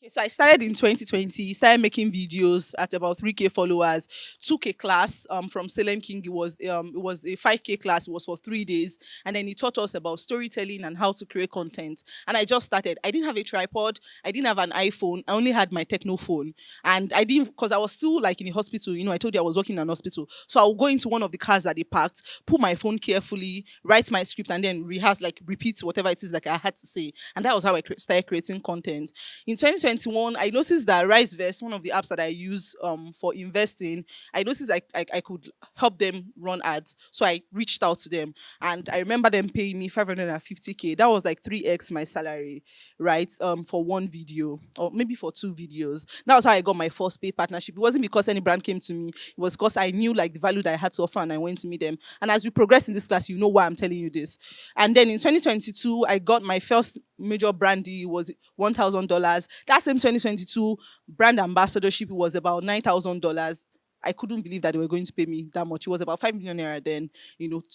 Okay, so I started in 2020, started making videos at about 3K followers, took a class from Salem King. It was a 5K class, it was for 3 days, and then he taught us about storytelling and how to create content. And I just started. I didn't have a tripod, I didn't have an iPhone, I only had my techno phone. And I didn't because I was still like in the hospital, I told you I was working in an hospital. So I'll go into one of the cars that they parked, put my phone carefully, write my script, and then rehearse, like repeat whatever it is like I had to say. And that was how I started creating content. In 2021, I noticed that RiseVest, one of the apps that I use for investing, I noticed I could help them run ads. So I reached out to them, and I remember them paying me 550K. That was like 3x my salary, right? For one video, or maybe for two videos. That was how I got my first pay partnership. It wasn't because any brand came to me, it was because I knew like the value that I had to offer, and I went to meet them. And as we progress in this class, you know why I'm telling you this. And then in 2022, I got my first major brand deal, was $1,000. That same 2022 brand ambassadorship was about $9,000. I couldn't believe that they were going to pay me that much. It was about 5 million naira then,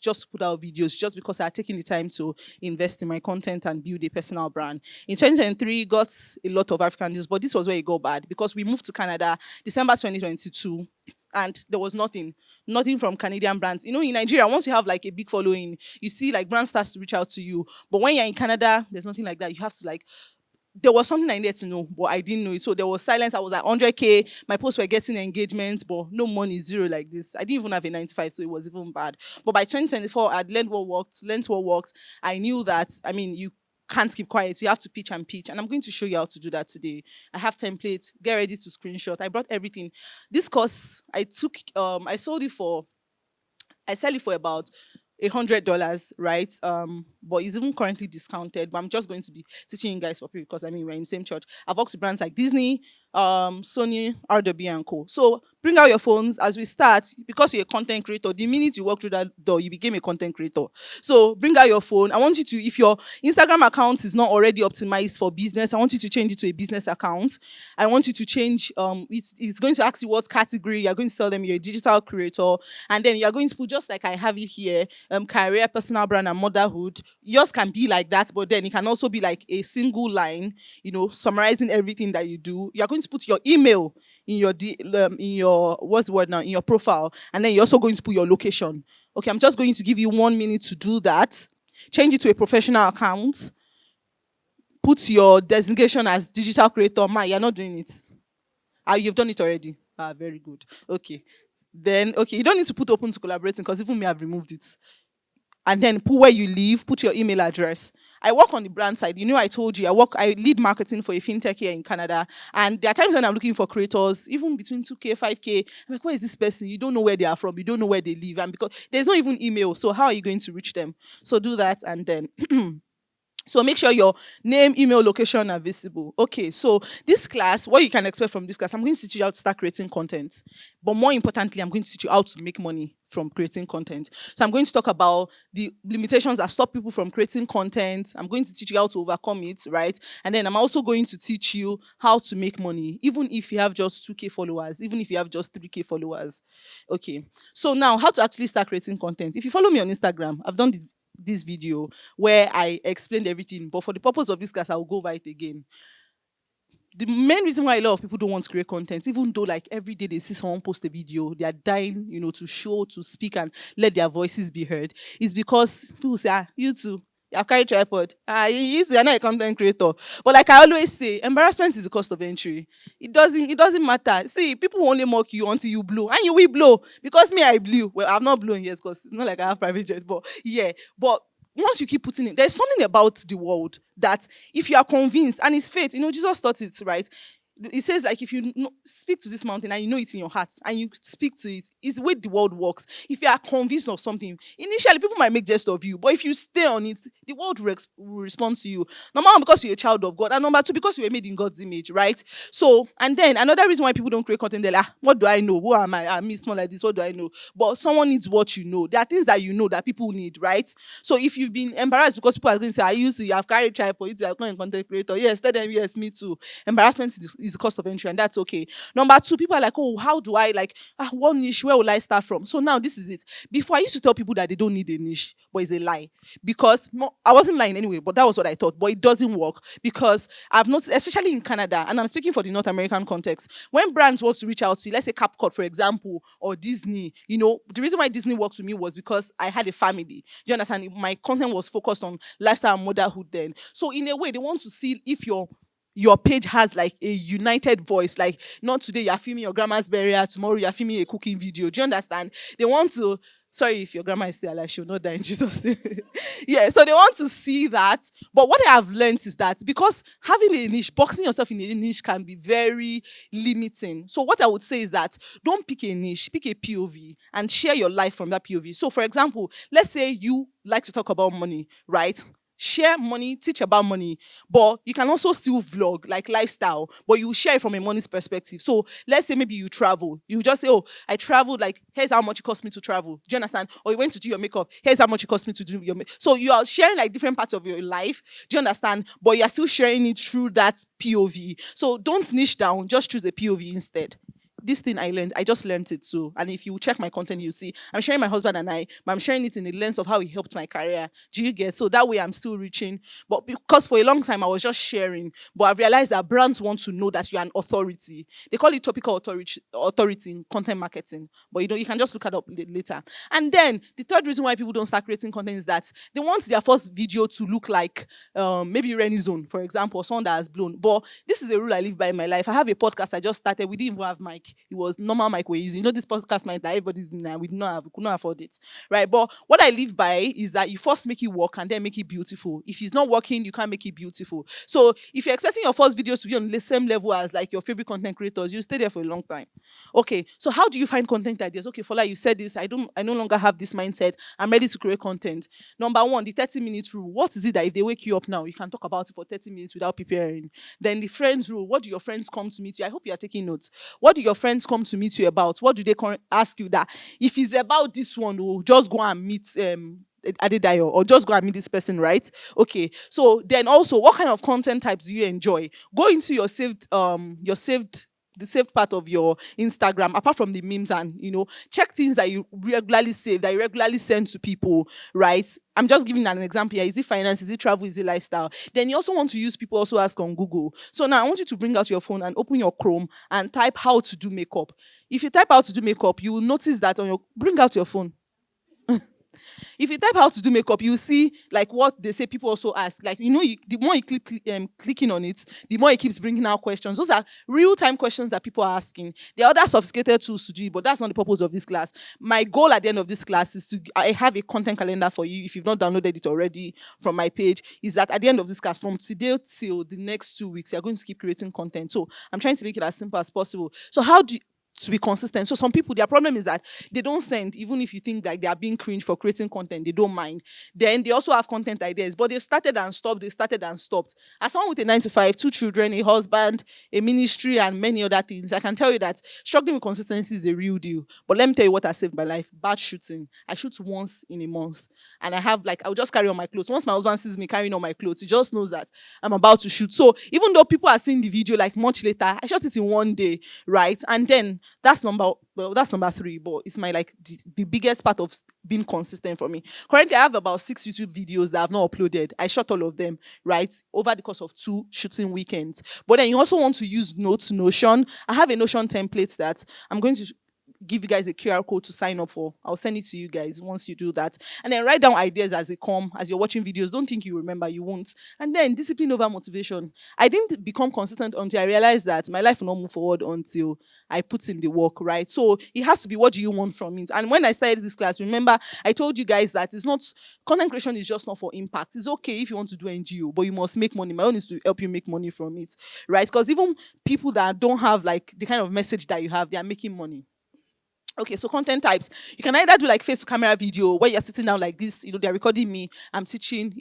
just to put out videos, just because I had taken the time to invest in my content and build a personal brand. In 2023, got a lot of African deals, but this was where it got bad because we moved to Canada December 2022. And there was nothing from Canadian brands. In Nigeria, once you have like a big following, you see like brands starts to reach out to you. But when you're in Canada, there's nothing like that. You have to like, there was something I needed to know, but I didn't know it. So there was silence. I was like 100K. My posts were getting engagements, but no money, zero like this. I didn't even have a 95, so it was even bad. But by 2024, I'd learned what worked. I knew that, you can't keep quiet. You have to pitch and pitch. And I'm going to show you how to do that today. I have templates. Get ready to screenshot. I brought everything. This course, I sell it for about $100, right? But it's even currently discounted. But I'm just going to be teaching you guys for free because we're in the same church. I've worked with brands like Disney, Sony, RW and Co. So bring out your phones as we start. Because you're a content creator, the minute you walk through that door, you became a content creator. So bring out your phone. I want you to, if your Instagram account is not already optimized for business, I want you to change it to a business account. I want you to change, it's going to ask you what category. You're going to tell them you're a digital creator. And then you're going to put, just like I have it here, career, personal brand, and motherhood. Yours can be like that, but then it can also be like a single line, summarizing everything that you do. You're going to put your email in your what's the word now, in your profile, and then you're also going to put your location. Okay, I'm just going to give you 1 minute to do that. Change it to a professional account. Put your designation as digital creator. You're not doing it. You've done it already. Very good. Okay. Then, okay, you don't need to put open to collaborating because even me, I've removed it. And then put where you live, put your email address. I work on the brand side. I told you, I lead marketing for a fintech here in Canada. And there are times when I'm looking for creators, even between 2K, 5K. I'm like, where is this person? You don't know where they are from. You don't know where they live. And because there's not even email. So how are you going to reach them? So do that and then... So make sure your name, email, location are visible. Okay, so this class, what you can expect from this class, I'm going to teach you how to start creating content. But more importantly, I'm going to teach you how to make money from creating content. So I'm going to talk about the limitations that stop people from creating content. I'm going to teach you how to overcome it, right? And then I'm also going to teach you how to make money, even if you have just 2K followers, even if you have just 3K followers. Okay, so now how to actually start creating content. If you follow me on Instagram, I've done this video where I explained everything, but for the purpose of this class, I'll go over it again. The main reason why a lot of people don't want to create content, even though like every day they see someone post a video, they are dying, to show, to speak and let their voices be heard, is because people say, you too, you have carried tripod. You're not a content creator. But like I always say, embarrassment is the cost of entry. It doesn't matter. See, people will only mock you until you blow. And you will blow. Because me, I blew. Well, I've not blown yet because it's not like I have private jet, but yeah. But once you keep putting it, there's something about the world that if you are convinced, and it's faith, Jesus taught it, right? It says like if you speak to this mountain and you know it's in your heart and you speak to it, it's the way the world works. If you are convinced of something, initially people might make jest of you, but if you stay on it, the world will respond to you. Number one, because you're a child of God, and number two, because you were made in God's image, right? So, and then another reason why people don't create content, they're like, what do I know? Who am I? I'm small like this, what do I know? But someone needs what you know. There are things that you know that people need, right? So if you've been embarrassed because people are going to say, you have carried tripod, you have become a content creator. Yes, tell them, yes, me too. Embarrassment is the cost of entry, and that's okay. Number two, people are like, oh, how do I like what niche? Where will I start from? So now this is it. Before I used to tell people that they don't need a niche, but it's a lie because I wasn't lying anyway, but that was what I thought. But it doesn't work because I've noticed, especially in Canada, and I'm speaking for the North American context, when brands want to reach out to you, let's say CapCut, for example, or Disney, the reason why Disney worked with me was because I had a family. Do you understand? My content was focused on lifestyle and motherhood then. So in a way, they want to see if your page has like a united voice, like not today you're filming your grandma's burial, tomorrow you're filming a cooking video. Do you understand? They want to, sorry if your grandma is still alive, she'll not die in Jesus' name. Yeah, so they want to see that. But what I have learned is that because having a niche, boxing yourself in a niche can be very limiting. So what I would say is that don't pick a niche, pick a POV and share your life from that POV. So for example, let's say you like to talk about money, right? Share money, teach about money, but you can also still vlog like lifestyle, but you share it from a money's perspective. So let's say maybe you travel, you just say, oh, I traveled, like here's how much it cost me to travel. Do you understand? Or you went to do your makeup, here's how much it cost me to do your makeup. So you are sharing like different parts of your life. Do you understand? But you're still sharing it through that POV. So don't niche down, just choose a POV instead. This thing I just learned it too. And if you check my content, you see I'm sharing my husband and I, but I'm sharing it in the lens of how he helped my career. Do you get? So that way I'm still reaching. But because for a long time I was just sharing, but I've realized that brands want to know that you're an authority. They call it topical authority in content marketing. But you can just look it up later. And then the third reason why people don't start creating content is that they want their first video to look like maybe Rainy Zone, for example, or someone that has blown. But this is a rule I live by in my life. I have a podcast I just started. We didn't even have mic. It was normal mic we're using. This podcast mic that everybody's in now, we could not afford it. Right. But what I live by is that you first make it work and then make it beautiful. If it's not working, you can't make it beautiful. So if you're expecting your first videos to be on the same level as like your favorite content creators, you stay there for a long time. Okay. So how do you find content ideas? Okay, Fola, you said this. I no longer have this mindset. I'm ready to create content. Number one, the 30-minute rule. What is it that if they wake you up now, you can talk about it for 30 minutes without preparing? Then the friends rule. What do your friends come to meet you? I hope you are taking notes. What do your friends come to meet you about? What do they ask you that if it's about this one, we'll just go and meet Adedayo or just go and meet this person, right? Okay. So then also, what kind of content types do you enjoy? Go into your the saved part of your Instagram, apart from the memes, and check things that you regularly save, that you regularly send to people, right? I'm just giving an example here. Is it finance? Is it travel? Is it lifestyle? Then you also want to use people also ask on Google. So now I want you to bring out your phone and open your Chrome and type how to do makeup. If you type how to do makeup, you will notice that bring out your phone. If you type how to do makeup, you see like what they say people also ask. Like, the more you clicking on it, the more it keeps bringing out questions. Those are real-time questions that people are asking. There are other sophisticated tools to do it, but that's not the purpose of this class. My goal at the end of this class is I have a content calendar for you. If you've not downloaded it already from my page, is that at the end of this class, from today till the next 2 weeks, you're going to keep creating content. So I'm trying to make it as simple as possible. So how do you to be consistent? So some people, their problem is that they don't send, even if you think like they are being cringe for creating content, they don't mind. Then they also have content ideas, but they've started and stopped, As someone with a 9 to 5, 2 children, a husband, a ministry, and many other things, I can tell you that struggling with consistency is a real deal. But let me tell you what has saved my life. Bad shooting. I shoot once in a month, and I'll just carry on my clothes. Once my husband sees me carrying on my clothes, he just knows that I'm about to shoot. So even though people are seeing the video like much later, I shot it in one day, right? And then that's number 3, but it's my the biggest part of being consistent for me. Currently, I have about 6 YouTube videos that I've not uploaded. I shot all of them, right, over the course of 2 shooting weekends. But then you also want to use Notion. I have a Notion template that I'm going to give you guys a QR code to sign up for. I'll send it to you guys once you do that. And then write down ideas as they come, as you're watching videos. Don't think you remember, you won't. And then discipline over motivation. I didn't become consistent until I realized that my life will not move forward until I put in the work, right? So it has to be, what do you want from it? And when I started this class, remember, I told you guys that it's not, content creation is just not for impact. It's okay if you want to do NGO, but you must make money. My own is to help you make money from it, right? Because even people that don't have like the kind of message that you have, they are making money. Okay, so content types. You can either do like face to camera video where you're sitting down like this, they're recording me, I'm teaching,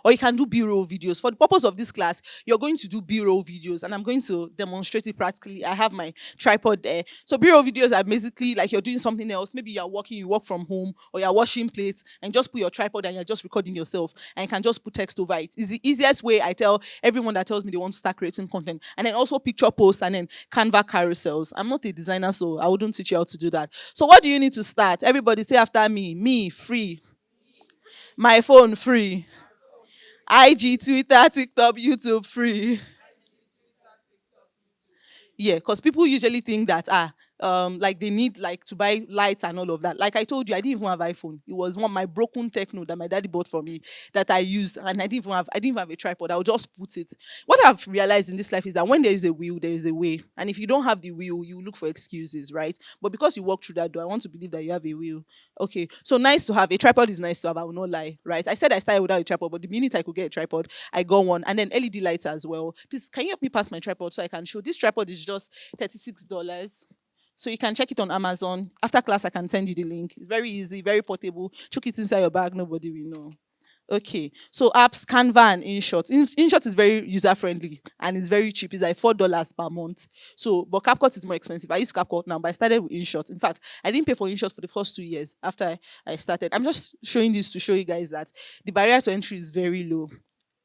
or you can do B-roll videos. For the purpose of this class, you're going to do B-roll videos and I'm going to demonstrate it practically. I have my tripod there. So B-roll videos are basically like you're doing something else. Maybe you're working, you work from home, or you're washing plates and just put your tripod and you're just recording yourself and you can just put text over it. It's the easiest way I tell everyone that tells me they want to start creating content. And then also picture posts and then Canva carousels. I'm not a designer, so I wouldn't teach you how to do that. So what do you need to start? Everybody say after me. Me, free. My phone, free. IG, Twitter, TikTok, YouTube, free. Yeah, because people usually think that like they need like to buy lights and all of that. Like I told you, I didn't even have iPhone. It was one my broken Techno that my daddy bought for me that I used, and I didn't even have a tripod. I would just put it. What I've realized in this life is that when there is a will, there is a way, and if you don't have the will, you look for excuses, right? But because you walk through that door, I want to believe that you have a will. Okay, so nice to have a tripod is nice to have. I will not lie, right? I said I started without a tripod, but the minute I could get a tripod, I got one, and then LED lights as well. Please, can you help me pass my tripod so I can show? This tripod is just $36. So you can check it on Amazon. After class, I can send you the link. It's very easy, very portable. Chuck it inside your bag, nobody will know. Okay, so apps, Canva and InShot. InShot is very user friendly and it's very cheap. It's like $4 per month. So, but CapCut is more expensive. I use CapCut now, but I started with InShot. In fact, I didn't pay for InShot for the first 2 years after I started. I'm just showing this to show you guys that the barrier to entry is very low.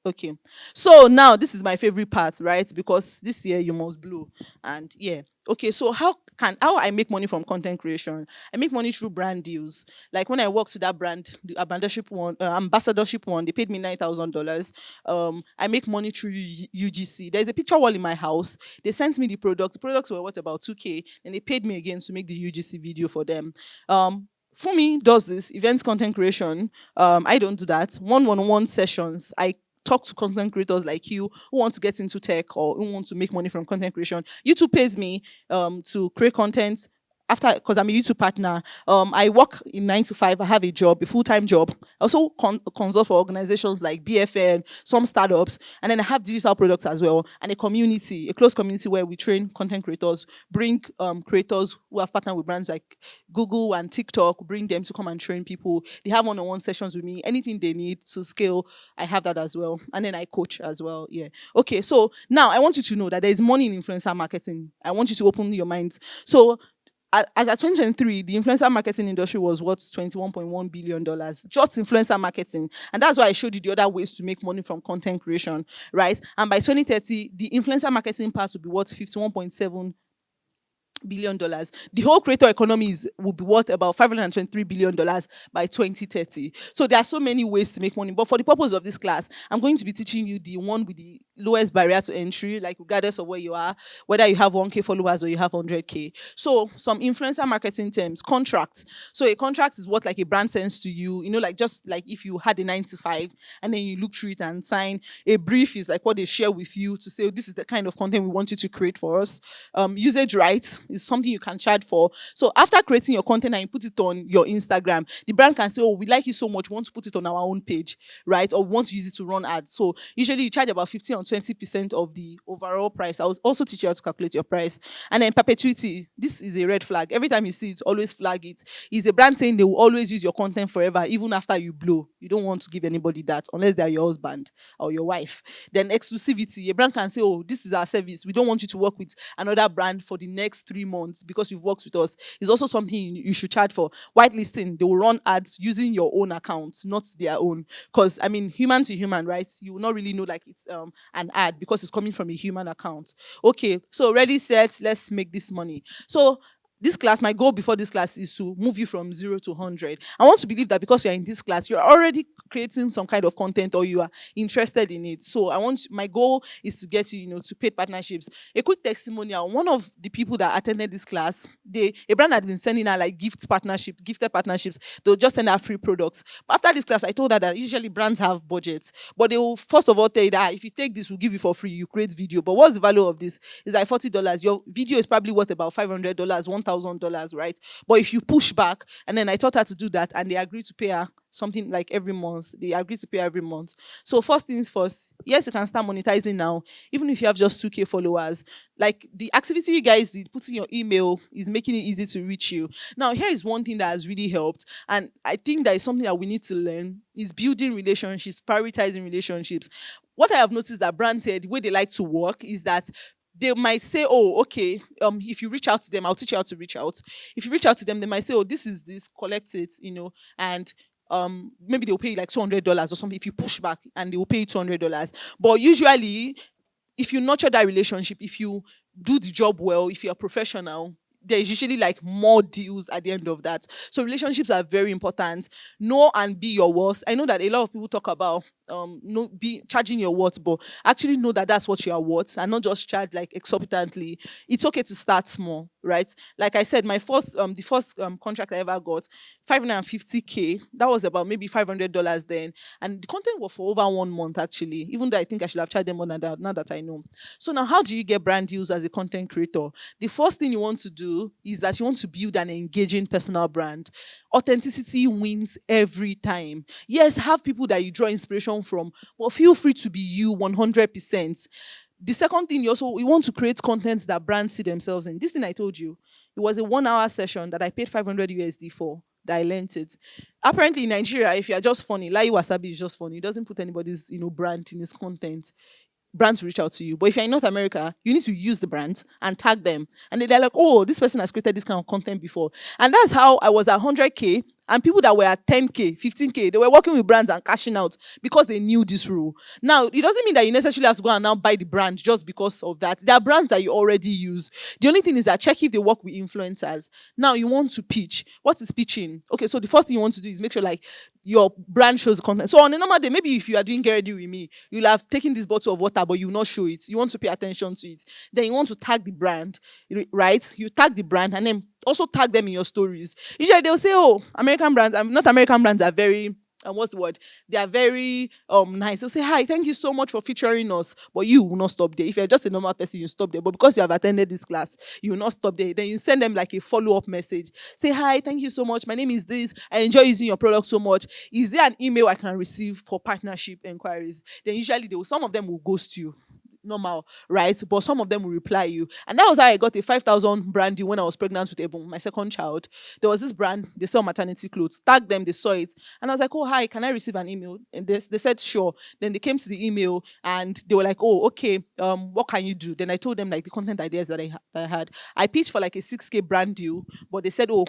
Okay. So now this is my favorite part, right? Because this year you must blow. And yeah. Okay, so how I make money from content creation? I make money through brand deals. Like when I worked with that brand, the ambassadorship one, they paid me $9,000. I make money through UGC. There's a picture wall in my house. They sent me the products. The products were worth about 2K, and they paid me again to make the UGC video for them. Fumi does this events content creation. I don't do that. One-on-one sessions. I talk to content creators like you who want to get into tech or who want to make money from content creation. YouTube pays me to create content after, because I'm a YouTube partner. I work in 9 to 5. I have a job, a full-time job. I also consult for organizations like BFN, some startups, and then I have digital products as well, and a community, a close community where we train content creators, bring creators who have partnered with brands like Google and TikTok, bring them to come and train people. They have one-on-one sessions with me. Anything they need to scale, I have that as well. And then I coach as well. Yeah. Okay, so now I want you to know that there is money in influencer marketing. I want you to open your minds. So as at 2023, the influencer marketing industry was worth $21.1 billion, just influencer marketing. And that's why I showed you the other ways to make money from content creation, right? And by 2030, the influencer marketing part will be worth $51.7 billion. The whole creator economy will be worth about $523 billion by 2030. So there are so many ways to make money. But for the purpose of this class, I'm going to be teaching you the one with the lowest barrier to entry, like regardless of where you are, whether you have 1K followers or you have 100K. So some influencer marketing terms, contracts. So a contract is what like a brand sends to you, like just like if you had a 9 to 5 and then you look through it and sign. A brief is like what they share with you to say, oh, this is the kind of content we want you to create for us. Usage rights is something you can charge for. So after creating your content and you put it on your Instagram, the brand can say, oh, we like you so much, we want to put it on our own page, right? Or we want to use it to run ads. So usually you charge about 15 or 20% of the overall price. I will also teach you how to calculate your price. And then perpetuity, this is a red flag. Every time you see it, always flag it. It's a brand saying they will always use your content forever, even after you blow. You don't want to give anybody that unless they're your husband or your wife. Then exclusivity, a brand can say, oh, this is our service. We don't want you to work with another brand for the next 3 months because you've worked with us. It's also something you should charge for. Whitelisting, they will run ads using your own account, not their own. Because, I mean, human to human, right? You will not really know like it's an ad because it's coming from a human account. Okay, so ready, set, let's make this money. So this class, my goal before this class is to move you from 0 to 100. I want to believe that because you're in this class, you're already creating some kind of content or you are interested in it. So my goal is to get you, to paid partnerships. A quick testimonial. One of the people that attended this class, a brand had been sending her like gifted partnerships. They'll just send her free products. But after this class, I told her that usually brands have budgets, but they will first of all tell you that if you take this, we'll give you for free. You create video. But what's the value of this? It's like $40. Your video is probably worth about $500, $1,000. $1,000, right? But if you push back, and then I taught her to do that, and they agreed to pay her something like every month. They agreed to pay every month. So first things first, yes, you can start monetizing now, even if you have just 2K followers. Like the activity you guys did, putting your email is making it easy to reach you. Now, here is one thing that has really helped, and I think that is something that we need to learn, is building relationships, prioritizing relationships. What I have noticed that brands here, the way they like to work is that they might say, oh, okay, if you reach out to them, I'll teach you how to reach out. If you reach out to them, they might say, oh, this is this, collect it, and maybe they'll pay you like $200 or something if you push back, and they will pay you $200. But usually, if you nurture that relationship, if you do the job well, if you're professional, there's usually like more deals at the end of that. So relationships are very important. Know and be your worth. I know that a lot of people talk about no be charging your worth, but actually know that that's what you are worth, and not just charge like exorbitantly. It's okay to start small, right? Like I said, my first the first contract I ever got, 550K. That was about maybe $500 then, and the content was for over 1 month actually. Even though I think I should have charged them more than that. Now that I know. So now, how do you get brand deals as a content creator? The first thing you want to do is that you want to build an engaging personal brand. Authenticity wins every time. Yes, have people that you draw inspiration from, but feel free to be you 100%. The second thing, you want to create content that brands see themselves in. This thing I told you, it was a 1 hour session that I paid 500 USD for, that I learned it. Apparently in Nigeria, if you're just funny, Lai Wasabi is just funny. It doesn't put anybody's brand in his content. Brands reach out to you. But if you're in North America, you need to use the brands and tag them. And they're like, oh, this person has created this kind of content before. And that's how I was at 100K. And people that were at 10K, 15K, they were working with brands and cashing out because they knew this rule. Now, it doesn't mean that you necessarily have to go and now buy the brand just because of that. There are brands that you already use. The only thing is that check if they work with influencers. Now, you want to pitch. What is pitching? Okay, so the first thing you want to do is make sure like your brand shows the content. So on a normal day, maybe if you are doing get ready with me, you'll have taken this bottle of water, but you will not show it. You want to pay attention to it. Then you want to tag the brand, right? You tag the brand and then also tag them in your stories. Usually they'll say, oh, American brands, not American brands are very, what's the word? They are very nice. They'll say, hi, thank you so much for featuring us. But you will not stop there. If you're just a normal person, you stop there. But because you have attended this class, you will not stop there. Then you send them like a follow-up message. Say, hi, thank you so much. My name is this. I enjoy using your product so much. Is there an email I can receive for partnership inquiries? Then usually some of them will ghost you. Normal, right? But some of them will reply you. And that was how I got a 5,000 brand deal when I was pregnant with Ebon, my second child. There was this brand, they sell maternity clothes. Tagged them, they saw it. And I was like, oh, hi, can I receive an email? And they said, sure. Then they came to the email and they were like, oh, okay, what can you do? Then I told them like the content ideas that I had. I pitched for like a 6K brand deal, but they said, oh,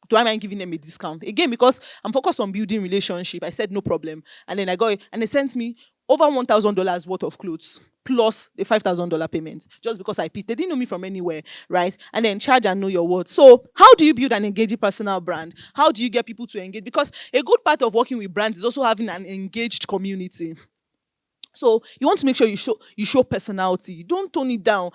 do I mind giving them a discount? Again, because I'm focused on building relationship, I said no problem. And then I got it, and they sent me over $1,000 worth of clothes plus the $5,000 payment just because I pitched. They didn't know me from anywhere, right? And then charge and know your worth. So how do you build an engaging personal brand? How do you get people to engage? Because a good part of working with brands is also having an engaged community. So you want to make sure you show personality. Don't tone it down.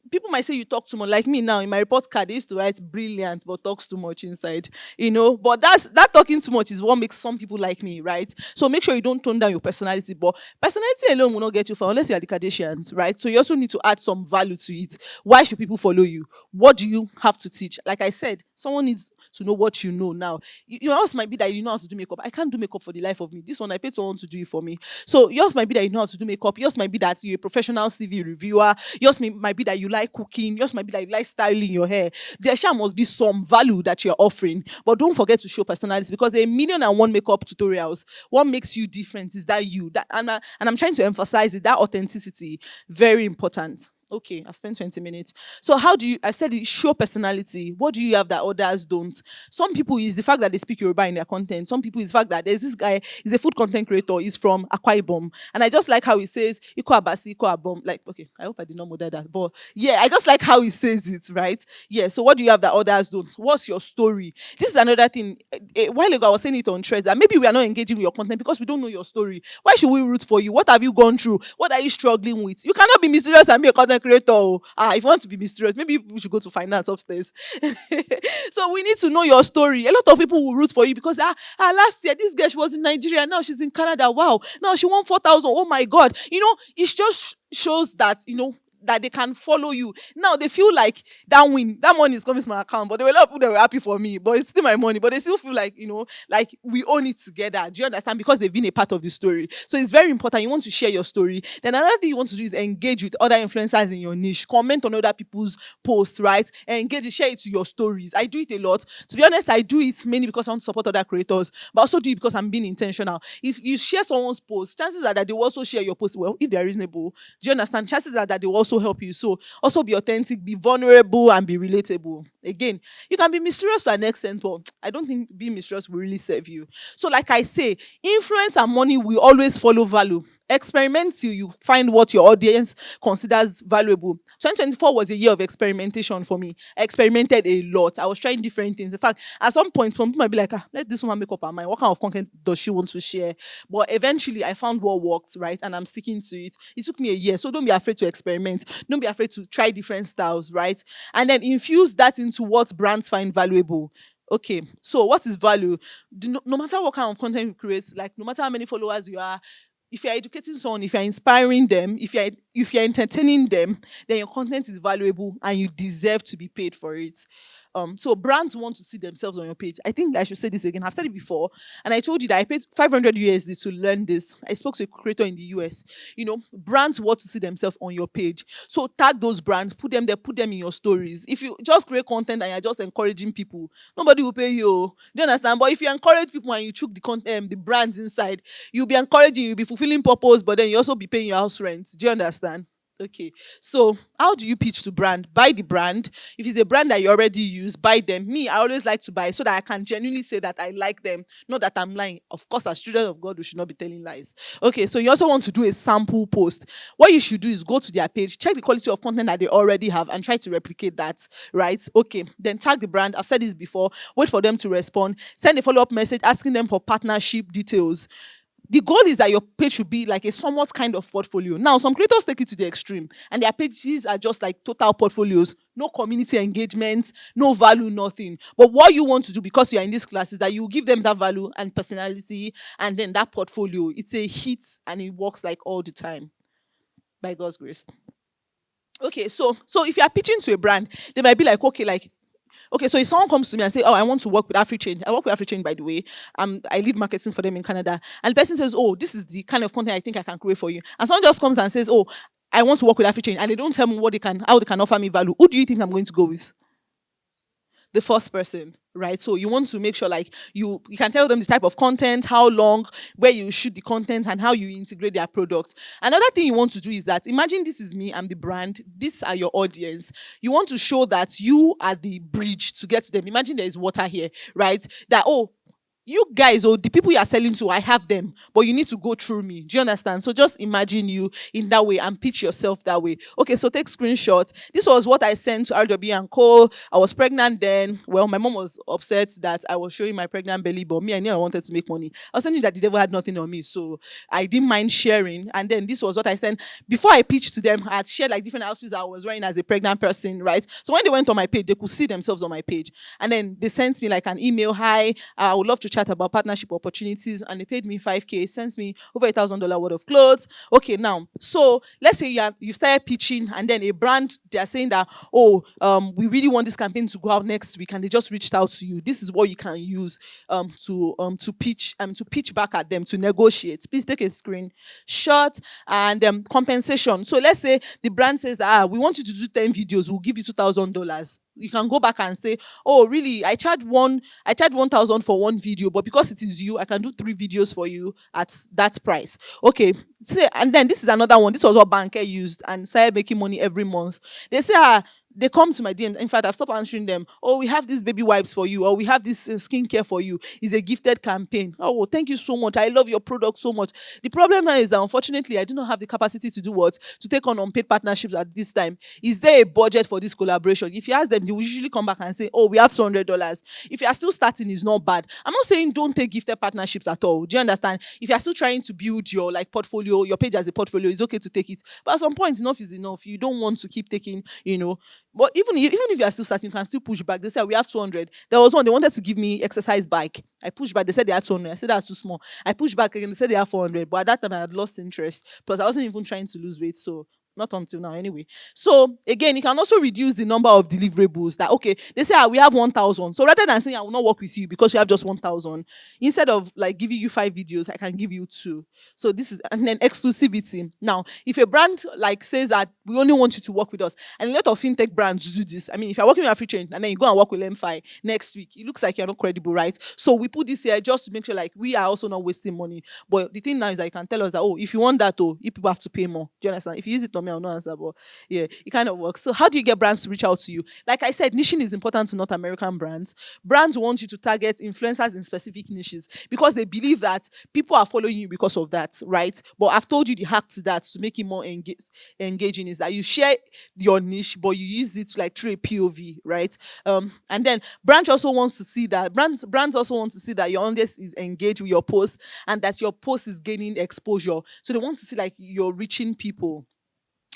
People might say you talk too much. Like me now, in my report card, they used to write brilliant, but talks too much inside. But that talking too much is what makes some people like me, right? So make sure you don't tone down your personality. But personality alone will not get you far unless you are the Kardashians, right? So you also need to add some value to it. Why should people follow you? What do you have to teach? Like I said, someone needs to know what you know now. Yours might be that you know how to do makeup. I can't do makeup for the life of me. This one, I paid someone to do it for me. So yours might be that you know how to do makeup. Yours might be that you're a professional CV reviewer. Yours might be that you like cooking. Yours might be that you like styling your hair. There must be some value that you're offering. But don't forget to show personality, because there are 1,000,001 makeup tutorials. What makes you different is that you. And I'm trying to emphasize it, that authenticity, very important. Okay, I spent 20 minutes. So I said it, show personality. What do you have that others don't? Some people is the fact that they speak Yoruba in their content. Some people is the fact that there's this guy, he's a food content creator, he's from Akwa Ibom. And I just like how he says, Iko Abasi, Iko Abom. Like, okay, I hope I did not model that. But yeah, I just like how he says it, right? Yeah, so what do you have that others don't? What's your story? This is another thing. A while ago, I was saying it on Threads, that maybe we are not engaging with your content because we don't know your story. Why should we root for you? What have you gone through? What are you struggling with? You cannot be mysterious and be a content creator. If you want to be mysterious, maybe we should go to finance upstairs. So we need to know your story. A lot of people will root for you because last year this girl, she was in Nigeria, now she's in Canada. Wow, now she won 4,000. Oh my God. It just shows that that they can follow you. Now they feel like that money is coming to my account, but there were a lot of people that were happy for me, but it's still my money. But they still feel like, like we own it together. Do you understand? Because they've been a part of the story. So it's very important. You want to share your story. Then another thing you want to do is engage with other influencers in your niche. Comment on other people's posts, right? And engage, share it to your stories. I do it a lot. To be honest, I do it mainly because I want to support other creators, but also do it because I'm being intentional. If you share someone's post, chances are that they will also share your post. Well, if they're reasonable, do you understand? Chances are that they will also help you. So also be authentic, be vulnerable, and be relatable. Again, you can be mysterious to an extent, but I don't think being mysterious will really serve you. So, like I say, influence and money will always follow value. Experiment till you find what your audience considers valuable. 2024 was a year of experimentation for me. I experimented a lot. I was trying different things. In fact, at some point, some people might be like, let this woman make up her mind. What kind of content does she want to share? But eventually, I found what worked, right? And I'm sticking to it. It took me a year. So don't be afraid to experiment. Don't be afraid to try different styles, right? And then infuse that into what brands find valuable. Okay, so what is value? No matter what kind of content you create, like no matter how many followers you are, if you're educating someone, if you're inspiring them, if you're entertaining them, then your content is valuable and you deserve to be paid for it. So brands want to see themselves on your page. I think I should say this again. I've said it before, and I told you that I paid 500 USD to learn this. I spoke to a creator in the US. Brands want to see themselves on your page. So tag those brands, put them there, put them in your stories. If you just create content and you're just encouraging people, nobody will pay you. Do you understand? But if you encourage people and you chook the content, the brands inside, you'll be encouraging, you'll be fulfilling purpose, but then you also be paying your house rent. Do you understand? Okay, so how do you pitch to brand? Buy the brand. If it's a brand that you already use, buy them. Me, I always like to buy so that I can genuinely say that I like them, not that I'm lying. Of course, as children of God, we should not be telling lies. Okay, so you also want to do a sample post. What you should do is go to their page, check the quality of content that they already have, and try to replicate that, right? Okay, then tag the brand. I've said this before. Wait for them to respond. Send a follow-up message asking them for partnership details. The goal is that your page should be like a somewhat kind of portfolio. Now, some creators take it to the extreme, and their pages are just like total portfolios. No community engagement, no value, nothing. But what you want to do, because you are in this class, is that you give them that value and personality, and then that portfolio. It's a hit, and it works like all the time, by God's grace. Okay, so if you are pitching to a brand, they might be like, okay, so if someone comes to me and say, oh, I want to work with AfriChange. I work with AfriChange, by the way. I lead marketing for them in Canada. And the person says, oh, this is the kind of content I think I can create for you. And someone just comes and says, oh, I want to work with AfriChange. And they don't tell me how they can offer me value. Who do you think I'm going to go with? The first person, right? So you want to make sure like you can tell them the type of content, how long, where you shoot the content, and how you integrate their product. Another thing you want to do is that imagine this is me, I'm the brand, these are your audience. You want to show that you are the bridge to get to them. Imagine there is water here, right? That, oh, you guys, or the people you are selling to, I have them, but you need to go through me. Do you understand? So just imagine you in that way and pitch yourself that way. Okay, so take screenshots. This was what I sent to RW and Co. I was pregnant then. Well, my mom was upset that I was showing my pregnant belly, but me, I knew I wanted to make money. I was telling you that the devil had nothing on me, so I didn't mind sharing. And then this was what I sent. Before I pitched to them, I had shared like different outfits I was wearing as a pregnant person, right? So when they went on my page, they could see themselves on my page. And then they sent me like an email, hi, I would love to chat about partnership opportunities, and they paid me 5K, sent me over $1,000 worth of clothes. Okay, now, so let's say you started pitching, and then a brand, they are saying that, oh, we really want this campaign to go out next week, and they just reached out to you. This is what you can use to pitch back at them, to negotiate. Please take a screenshot. And compensation. So let's say the brand says that we want you to do 10 videos, we'll give you $2,000. You can go back and say, oh, really, I charge 1,000 for one video, but because it is you, I can do 3 videos for you at that price. Okay, and then this is another one. This was what Banker used and started making money every month. They say, they come to my DM. In fact, I've stopped answering them. Oh, we have these baby wipes for you, or we have this skincare for you. It's a gifted campaign. Oh, thank you so much. I love your product so much. The problem now is that unfortunately, I do not have the capacity to do what? To take on unpaid partnerships at this time. Is there a budget for this collaboration? If you ask them, they will usually come back and say, oh, we have $200. If you are still starting, it's not bad. I'm not saying don't take gifted partnerships at all. Do you understand? If you are still trying to build your portfolio, your page as a portfolio, it's okay to take it. But at some point, enough is enough. You don't want to keep taking, But even if you are still starting, you can still push back. They said, we have 200. There was one, they wanted to give me exercise bike. I pushed back. They said they had 200. I said, that's too small. I pushed back again. They said they have 400. But at that time, I had lost interest because I wasn't even trying to lose weight. So not until now anyway. So again, you can also reduce the number of deliverables. That okay, they say we have 1,000. So rather than saying I will not work with you because you have just 1,000, instead of like giving you 5 videos, I can give you two. So this is, and then exclusivity. Now, if a brand like says that we only want you to work with us, and a lot of fintech brands do this. I mean, if you're working with Africhain and then you go and work with Lemfi next week, it looks like you're not credible, right? So we put this here just to make sure like we are also not wasting money. But the thing now is that you can tell us that, oh, if you want that, oh, you people have to pay more. Do you understand? If you use it on me, I'll not answer. But yeah, it kind of works. So how do you get brands to reach out to you? Like I said, niching is important to North American brands. Brands want you to target influencers in specific niches because they believe that people are following you because of that, right? But I've told you the hack to that to make it more engaging is that you share your niche, but you use it like through a POV, right? And then brands also want to see that your audience is engaged with your post and that your post is gaining exposure. So they want to see like you're reaching people.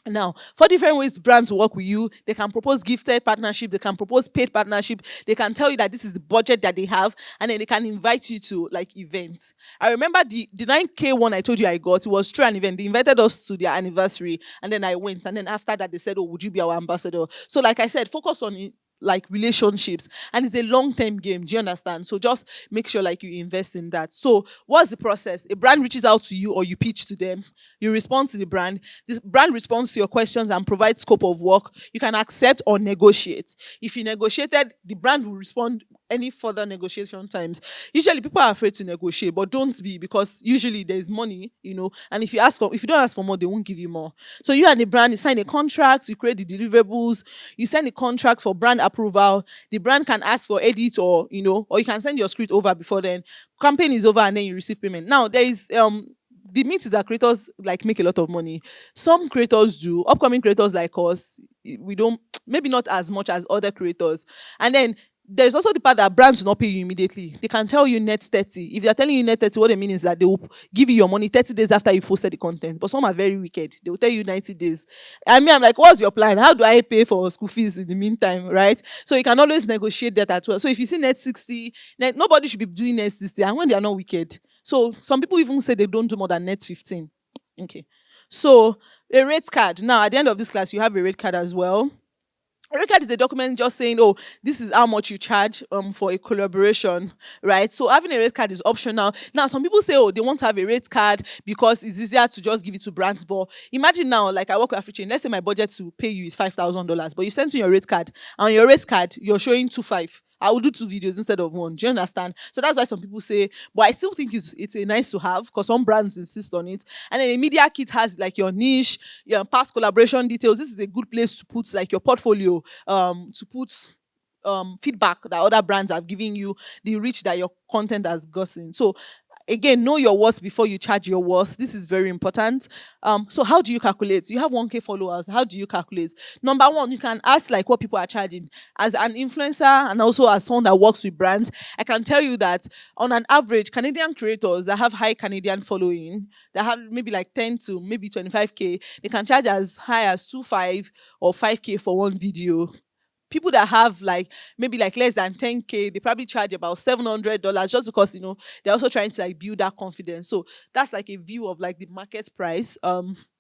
Now, for different ways brands work with you, they can propose gifted partnership, they can propose paid partnership, they can tell you that this is the budget that they have, and then they can invite you to like events. I remember the 9K one I told you I got, it was through an event. They invited us to their anniversary, and then I went, and then after that they said, oh, would you be our ambassador? So like I said, focus on it, like relationships, and it's a long-term game. Do you understand? So just make sure like you invest in that. So what's the process? A brand reaches out to you or you pitch to them, you respond to the brand, this brand responds to your questions and provides scope of work. You can accept or negotiate. If you negotiated, the brand will respond any further negotiation times. Usually people are afraid to negotiate, but don't be, because usually there's money, and if you don't ask for more, they won't give you more. So you and the brand, you sign a contract, you create the deliverables, you send the contract for brand approval. The brand can ask for edit, or or you can send your script over before then. Campaign is over and then you receive payment. Now there is the myth is that creators like make a lot of money. Some creators do. Upcoming creators like us, we don't, maybe not as much as other creators. And then there's also the part that brands will not pay you immediately. They can tell you net 30. If they're telling you net 30, what they mean is that they will give you your money 30 days after you posted the content. But some are very wicked. They will tell you 90 days. I mean, I'm like, what's your plan? How do I pay for school fees in the meantime, right? So you can always negotiate that as well. So if you see net 60, nobody should be doing net 60, and when they are not wicked. So some people even say they don't do more than net 15. Okay. So a rate card. Now, at the end of this class, you have a rate card as well. A rate card is a document just saying, oh, this is how much you charge for a collaboration, right? So having a rate card is optional. Now, some people say, oh, they want to have a rate card because it's easier to just give it to brands. But imagine now, like I work with Africhain, let's say my budget to pay you is $5,000, but you send me your rate card, and on your rate card, you're showing 2.5. I will do 2 videos instead of 1. Do you understand? So that's why some people say, but I still think it's a nice to have, because some brands insist on it. And then a media kit has like your niche, your past collaboration details. This is a good place to put like your portfolio, to put feedback that other brands have given you, the reach that your content has gotten. So again, know your worth before you charge your worth. This is very important. So how do you calculate? You have 1K followers. How do you calculate? Number one, you can ask like what people are charging. As an influencer and also as someone that works with brands, I can tell you that on an average, Canadian creators that have high Canadian following, that have maybe like 10 to maybe 25K, they can charge as high as 2.5 or 5K for one video. People that have like maybe like less than 10K, they probably charge about $700, just because they're also trying to like build that confidence. So that's like a view of like the market price.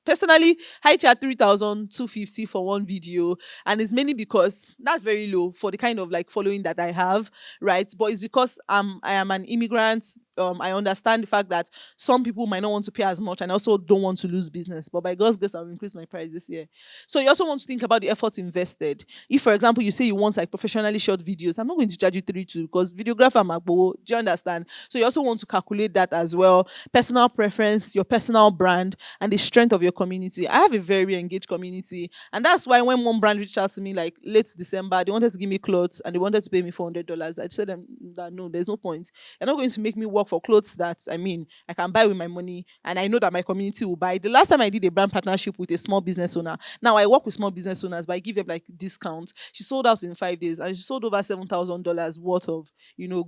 Personally, I charge 3,250 for one video, and it's mainly because that's very low for the kind of like following that I have, right? But it's because I am an immigrant. I understand the fact that some people might not want to pay as much, and also don't want to lose business. But by God's grace, I'll increase my price this year. So you also want to think about the efforts invested. If, for example, you say you want like professionally shot videos, I'm not going to charge you 3.2 because videographer magbo. Do you understand? So you also want to calculate that as well. Personal preference, your personal brand, and the strength of your community. I have a very engaged community, and that's why when one brand reached out to me like late December, they wanted to give me clothes and they wanted to pay me $400. I said them that no, there's no point. You're not going to make me work for clothes that I can buy with my money, and I know that my community will buy. The last time I did a brand partnership with a small business owner. Now I work with small business owners, but I give them like discounts. She sold out in 5 days, and she sold over $7,000 worth of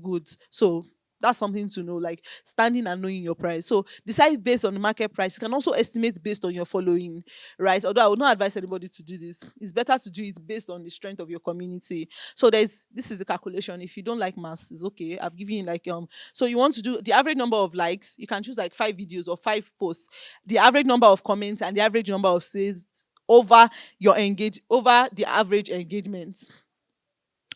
goods. So that's something to know, like standing and knowing your price. So decide based on the market price. You can also estimate based on your following, right? Although I would not advise anybody to do this. It's better to do it based on the strength of your community. So this is the calculation. If you don't like maths, it's okay. I've given you like so you want to do the average number of likes. You can choose like 5 videos or 5 posts. The average number of comments and the average number of saves over over the average engagement,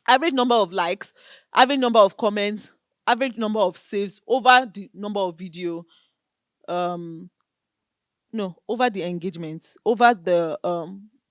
average number of likes, average number of comments, average number of saves over the number of video, um no, over the engagements, over the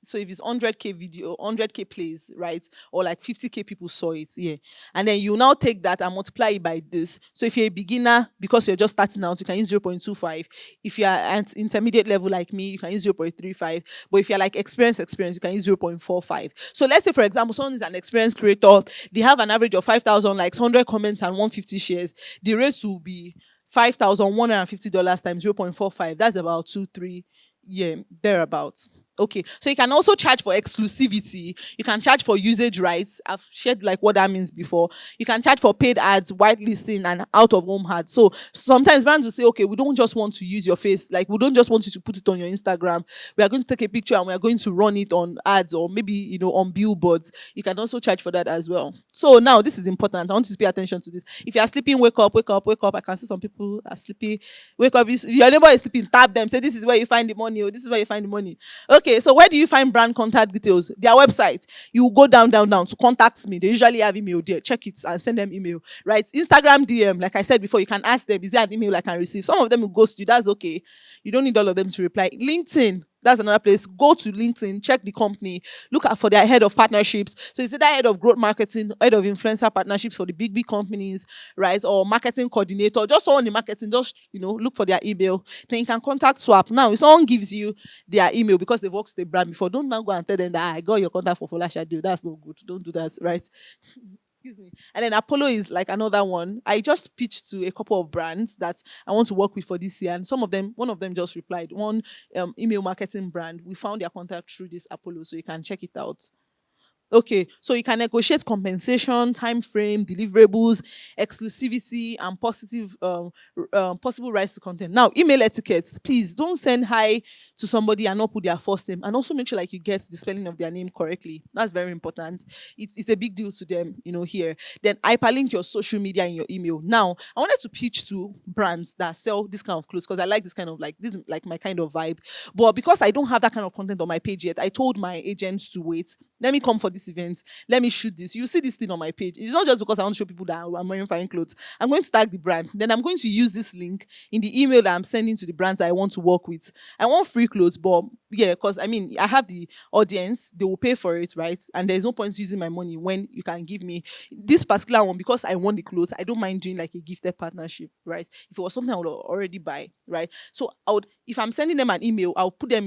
so if it's 100k video, 100k plays, right, or like 50k people saw it, yeah, and then you now take that and multiply it by this. So if you're a beginner, because you're just starting out, you can use 0.25. If you're at intermediate level like me, you can use 0.35. But if you're like experienced, you can use 0.45. So let's say, for example, someone is an experienced creator, they have an average of 5,000 likes, 100 comments, and 150 shares. The rates will be $5,150 times 0.45. That's about 2, 3, yeah, thereabouts. Okay, so you can also charge for exclusivity. You can charge for usage rights. I've shared like what that means before. You can charge for paid ads, whitelisting, and out of home ads. So sometimes brands will say, okay, we don't just want to use your face, like we don't just want you to put it on your Instagram. We are going to take a picture and we are going to run it on ads, or maybe on billboards. You can also charge for that as well. So now this is important. I want you to pay attention to this. If you are sleeping, wake up, wake up, wake up. I can see some people are sleeping. Wake up. If your neighbor is sleeping, tap them. Say, this is where you find the money, or this is where you find the money. Okay, so where do you find brand contact details? Their website. You go down to contact me. They usually have email there. Check it and send them email. Right? Instagram DM, like I said before, you can ask them, is there an email I can receive? Some of them will ghost you. That's okay. You don't need all of them to reply. LinkedIn. That's another place. Go to LinkedIn, check the company, look out for their head of partnerships. So is it that head of growth marketing, head of influencer partnerships for the big companies, right? Or marketing coordinator, just someone in marketing, just look for their email. Then you can contact Swap. Now, if someone gives you their email because they've worked with the brand before, don't now go and tell them that I got your contact for Folasade. That's no good. Don't do that, right? Excuse me. And then Apollo is like another one. I just pitched to a couple of brands that I want to work with for this year, and one of them just replied. One email marketing brand, we found their contact through this Apollo, so you can check it out. Okay, so you can negotiate compensation, time frame, deliverables, exclusivity, and possible rights to content. Now, email etiquette. Please don't send hi to somebody and not put their first name, and also make sure like you get the spelling of their name correctly. That's very important. It's a big deal to them, here. Then hyperlink your social media in your email. Now, I wanted to pitch to brands that sell this kind of clothes because I like this kind of this is like my kind of vibe. But because I don't have that kind of content on my page yet, I told my agents to wait. Let me come for this event. Let me shoot this. You see this thing on my page. It's not just because I want to show people that I'm wearing fine clothes. I'm going to tag the brand. Then I'm going to use this link in the email that I'm sending to the brands I want to work with. I want free clothes, but yeah, because I have the audience. They will pay for it, right? And there's no point using my money when you can give me this particular one because I want the clothes. I don't mind doing like a gifted partnership, right? If it was something I would already buy, right? So if I'm sending them an email, I'll put a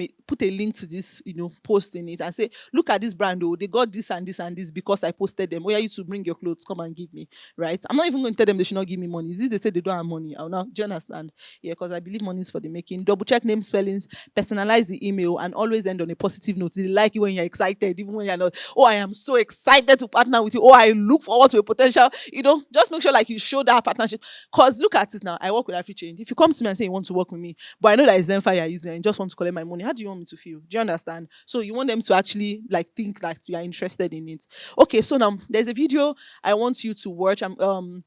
link to this, post in it and say, look at this brand, they got this and this and this because I posted them. Where are you to bring your clothes? Come and give me, right? I'm not even going to tell them they should not give me money. If they say they don't have money, I'll now, do you understand? Yeah, because I believe money is for the making. Double check name spellings, personalize the email, and always end on a positive note. They like you when you're excited, even when you're not. Oh, I am so excited to partner with you. Oh, I look forward to a potential. Just make sure like you show that partnership. Because look at it now. I work with AfriChange. If you come to me and say you want to work with me, but I know that it's Zenfire you're using and just want to collect my money, how do you want me to feel? Do you understand? So you want them to actually like think like you are interested in it. Okay, so now there's a video I want you to watch. I'm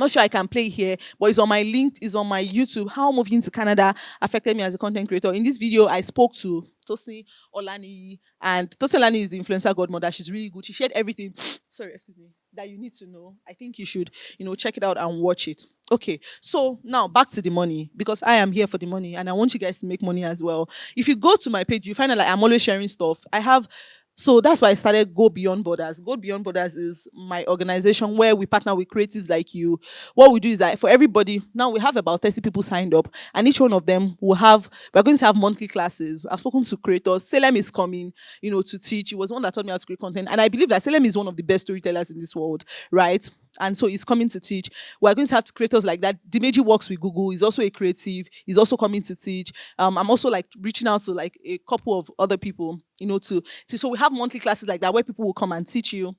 not sure I can play here, but it's on my link, it's on my YouTube. How moving to Canada affected me as a content creator. In this video, I spoke to Tosin Olani, and Tosin Olani is the influencer godmother. She's really good. She shared everything, sorry, excuse me, that you need to know. I think you should, check it out and watch it. Okay, so now back to the money, because I am here for the money and I want you guys to make money as well. If you go to my page, you find out like I'm always sharing stuff. So that's why I started Go Beyond Borders. Go Beyond Borders is my organization where we partner with creatives like you. What we do is that for everybody, now we have about 30 people signed up, and each one of them we're going to have monthly classes. I've spoken to creators. Salem is coming, to teach. He was one that taught me how to create content. And I believe that Salem is one of the best storytellers in this world, right? And so he's coming to teach. We're going to have creators like that. Dimeji works with Google. He's also a creative. He's also coming to teach. I'm also like reaching out to like a couple of other people, to see. So we have monthly classes like that where people will come and teach you.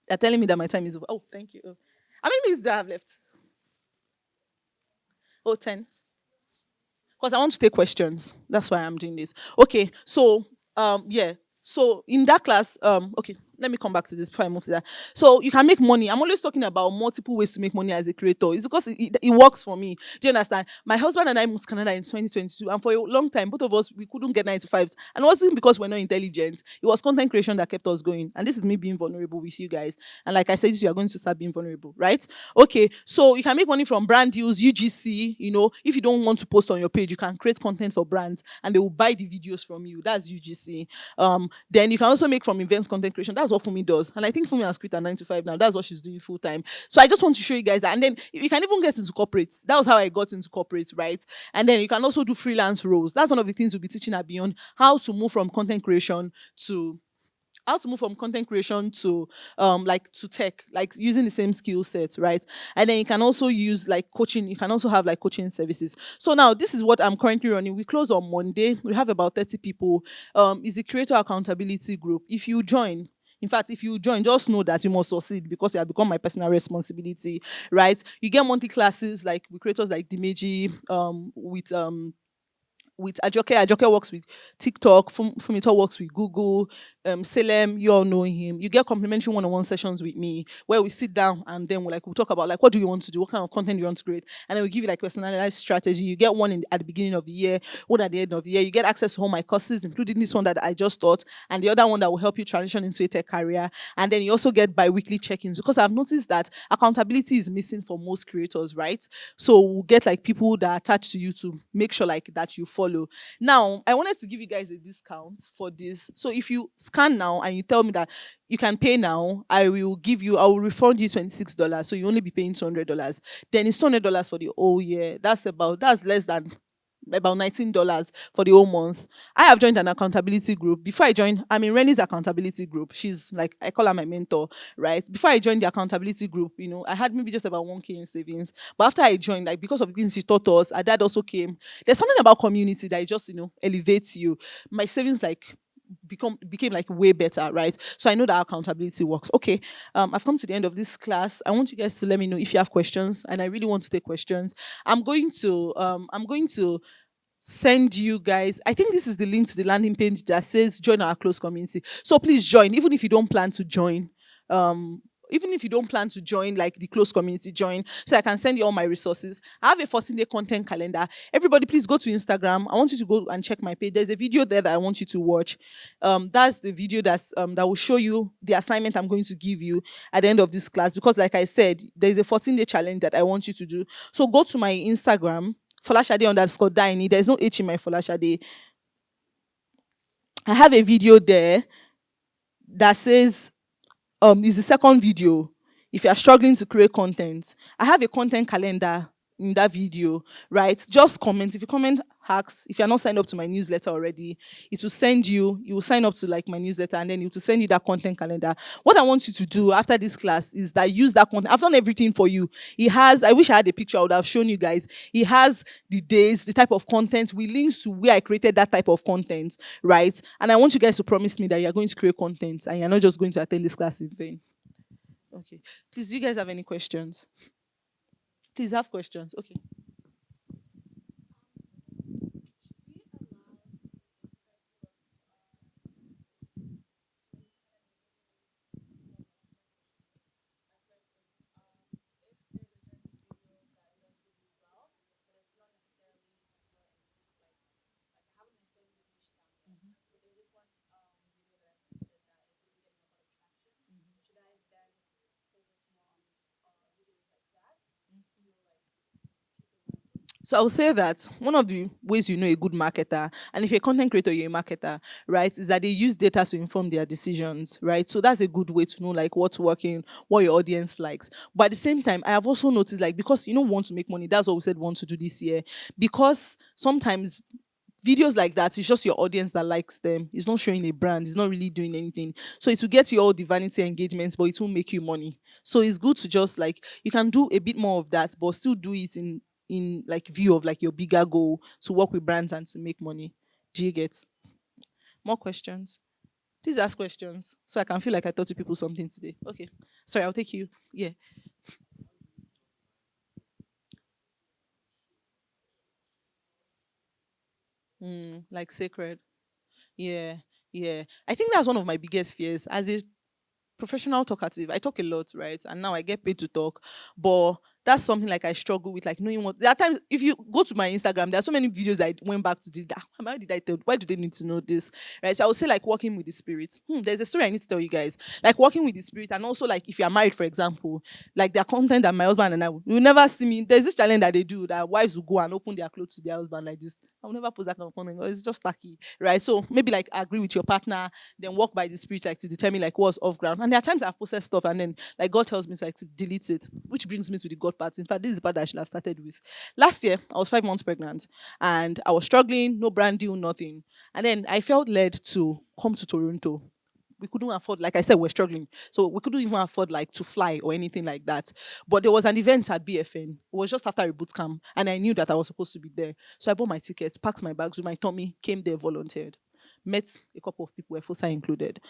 They're telling me that my time is over. Oh, thank you. How many minutes do I have left? Oh, 10. Because I want to take questions. That's why I'm doing this. Okay. So, yeah. So in that class, okay. let me come back to this before I move to that. So you can make money. I'm always talking about multiple ways to make money as a creator. It's because it works for me. Do you understand? My husband and I moved to Canada in 2022, and for a long time, both of us we couldn't get 9 to 5s. And it wasn't because we're not intelligent. It was content creation that kept us going. And this is me being vulnerable with you guys. And like I said, you are going to start being vulnerable, right? Okay. So you can make money from brand deals, UGC. If you don't want to post on your page, you can create content for brands, and they will buy the videos from you. That's UGC. Then you can also make from events content creation. That's what Fumi does. And I think Fumi has quit her 9 to 5 now. That's what she's doing full time. So I just want to show you guys that. And then you can even get into corporates. That was how I got into corporates, right? And then you can also do freelance roles. That's one of the things we'll be teaching at Beyond, how to move from content creation to like to tech, like using the same skill set, right? And then you can also use like coaching. You can also have like coaching services. So now this is what I'm currently running. We close on Monday. We have about 30 people. It's the creator accountability group. If you join, in fact, if you join, just know that you must succeed because you have become my personal responsibility, right? You get monthly classes like with creators like Dimeji, with Ajoke. Ajoke works with TikTok. Fumito works with Google. Salem, you all know him. You get complimentary one-on-one sessions with me where we sit down and then we'll talk about like what do you want to do, what kind of content you want to create, and then we give you like personalized strategy. You get one at the beginning of the year, one at the end of the year. You get access to all my courses, including this one that I just taught, and the other one that will help you transition into a tech career. And then you also get bi-weekly check-ins because I've noticed that accountability is missing for most creators, right? So we'll get like people that are attached to you to make sure like that you follow. Now, I wanted to give you guys a discount for this. So if you scan now and you tell me that you can pay now, I will refund you $26. So you only be paying $200. Then it's $200 for the whole year. That's less than about $19 for the whole month. I have joined an accountability group. Before I joined, I'm in Rennie's accountability group. She's like, I call her my mentor, right? Before I joined the accountability group, I had maybe just about 1K in savings. But after I joined, like because of the things she taught us, her dad also came. There's something about community that it just, elevates you. My savings like became like way better, right? So I know that accountability works. Okay, I've come to the end of this class. I want you guys to let me know if you have questions, and I really want to take questions. I'm going to send you guys. I think this is the link to the landing page that says join our close community. So please join, even if you don't plan to join. Um, Even if you don't plan to join, like the close community, join so I can send you all my resources. I have a 14-day content calendar. Everybody, please go to Instagram. I want you to go and check my page. There's a video there that I want you to watch. That's the video that will show you the assignment I'm going to give you at the end of this class. Because, like I said, there's a 14-day challenge that I want you to do. So go to my Instagram, Folasade_Daini. There's no H in my Folasade. I have a video there that says is the second video. If you are struggling to create content, I have a content calendar in that video, right? Just comment. If you comment hacks, if you're not signed up to my newsletter already, it will send you will sign up to like my newsletter, and then it will send you that content calendar. What I want you to do after this class is that use that content. I've done everything for you. I wish I had a picture, I would have shown you guys. It has the days, the type of content, with links to where I created that type of content, right? And I want you guys to promise me that you're going to create content and you're not just going to attend this class in vain. Okay. Please, do you guys have any questions? Please have questions. Okay. So I would say that one of the ways you know a good marketer, and if you're a content creator, you're a marketer, right, is that they use data to inform their decisions, right? So that's a good way to know like what's working, what your audience likes. But at the same time, I have also noticed like because we want to make money, that's what we said we want to do this year. Because sometimes videos like that, it's just your audience that likes them. It's not showing a brand. It's not really doing anything. So it will get you all the vanity engagements, but it won't make you money. So it's good to just like you can do a bit more of that, but still do it in like view of like your bigger goal to work with brands and to make money. Do you get more questions? Please ask questions so I can feel like I taught you people something today. Okay. Sorry, I'll take you. Yeah. Like sacred. Yeah. Yeah. I think that's one of my biggest fears. As a professional talkative. I talk a lot, right? And now I get paid to talk. But that's something like I struggle with, like knowing what. There are times if you go to my Instagram, there are so many videos I went back to. Why did I tell? Why do they need to know this, right? So I would say like working with the spirit. There's a story I need to tell you guys. Like working with the spirit, and also like if you are married, for example, like their content that my husband and I, you will never see me. There's this challenge that they do that wives will go and open their clothes to their husband like this. I'll never post that kind of content. It's just tacky, right? So maybe like agree with your partner, then walk by the spirit like to determine like what's off ground. And there are times I've posted stuff and then like God tells me to like to delete it, which brings me to the God part. In fact, this is the part that I should have started with. Last year, I was 5 months pregnant and I was struggling, no brand deal, nothing. And then I felt led to come to Toronto. We couldn't afford, like I said, we're struggling. So we couldn't even afford like to fly or anything like that. But there was an event at BFN. It was just after a boot camp. And I knew that I was supposed to be there. So I bought my tickets, packed my bags with my tummy, came there, volunteered. Met a couple of people, Fosa included.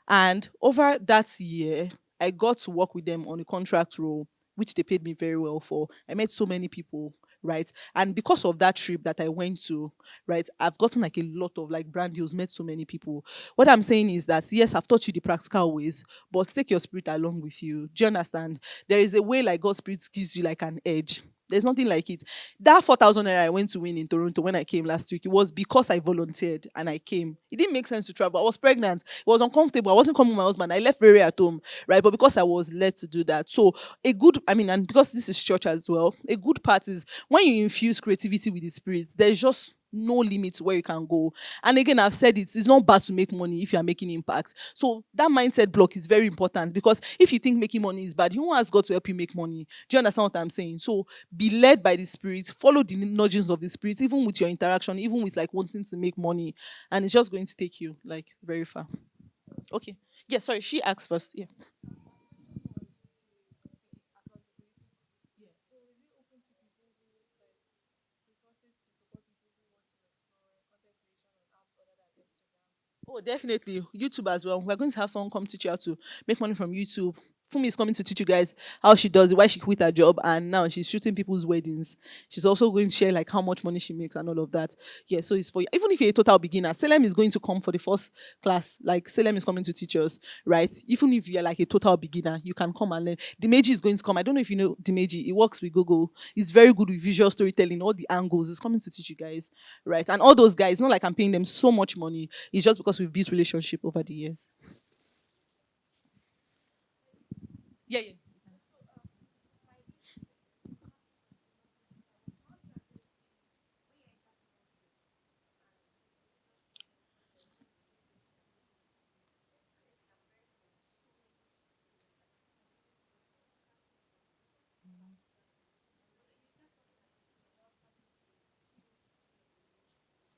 And over that year, I got to work with them on a contract role, which they paid me very well for. I met so many people, right? And because of that trip that I went to, right, I've gotten like a lot of like brand deals, met so many people. What I'm saying is that, yes, I've taught you the practical ways, but take your spirit along with you. Do you understand? There is a way like God's spirit gives you like an edge. There's nothing like it. That 4,000 naira I went to win in Toronto when I came last week, it was because I volunteered and I came. It didn't make sense to travel. I was pregnant. It was uncomfortable. I wasn't coming with my husband. I left very at home, right? But because I was led to do that. So a good, I mean, and because this is church as well, a good part is when you infuse creativity with the spirit, there's just no limit to where you can go. And again, I've said it's not bad to make money if you are making impact. So that mindset block is very important because if you think making money is bad, you won't ask God to help you make money. Do you understand what I'm saying? So be led by the spirit, follow the nudgings of the spirit, even with your interaction, even with like wanting to make money. And it's just going to take you like very far. Okay. Yeah, sorry, she asked first. Yeah. Oh, definitely. YouTube as well. We're going to have someone come teach you how to make money from YouTube. Fumi is coming to teach you guys how she does it, why she quit her job, and now she's shooting people's weddings. She's also going to share like how much money she makes and all of that. Yeah, so it's for you. Even if you're a total beginner, Selem is going to come for the first class. Like Selem is coming to teach us, right? Even if you're like a total beginner, you can come and learn. Dimeji is going to come. I don't know if you know Dimeji. He works with Google. He's very good with visual storytelling, all the angles. He's coming to teach you guys, right? And all those guys, not like I'm paying them so much money. It's just because we've built relationship over the years. Yeah, yeah.